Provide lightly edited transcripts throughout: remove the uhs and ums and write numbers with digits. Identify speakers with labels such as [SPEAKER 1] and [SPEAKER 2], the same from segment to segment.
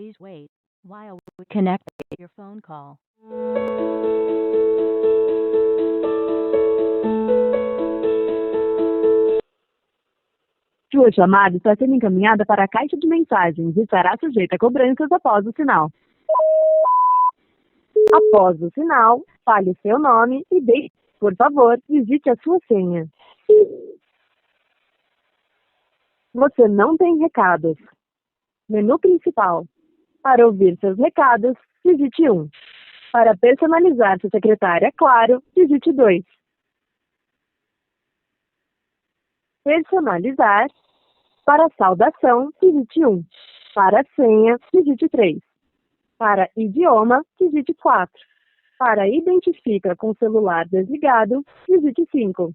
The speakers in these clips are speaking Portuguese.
[SPEAKER 1] Please wait while we connect your phone call.
[SPEAKER 2] Sua chamada está sendo encaminhada para a caixa de mensagens e estará sujeita a cobranças após o sinal. Após o sinal, fale seu nome e deixe, por favor, digite a sua senha. Você não tem recados. Menu principal. Para ouvir seus recados, digite 1. Para personalizar sua secretária, claro, digite 2. Personalizar. Para saudação, digite 1. Para senha, digite 3. Para idioma, digite 4. Para identifica com celular desligado, digite 5.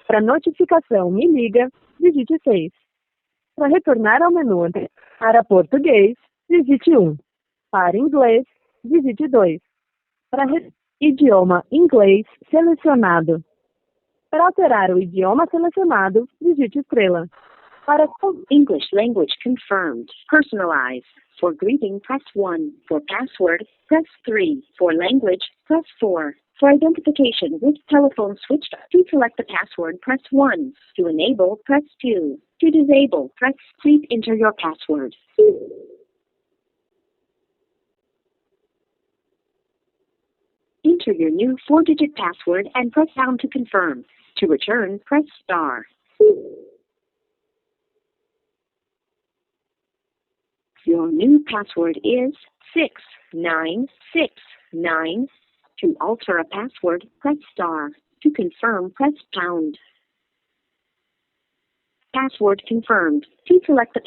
[SPEAKER 2] Para notificação me liga, digite 6. Para retornar ao menu anterior, para português, digite 1. Para inglês, digite 2. Para idioma inglês selecionado. Para alterar o idioma selecionado, digite estrela. Para
[SPEAKER 3] English language confirmed. Personalize. For greeting, press 1. For password, press 3. For language, press 4. For identification with telephone switched, to select the password, press 1. To enable, press 2. To disable, please enter your password. Enter your new 4-digit password and press pound to confirm. To return, press star. Your new password is 6969. To alter a password, press star. To confirm, press pound. Password confirmed. To select the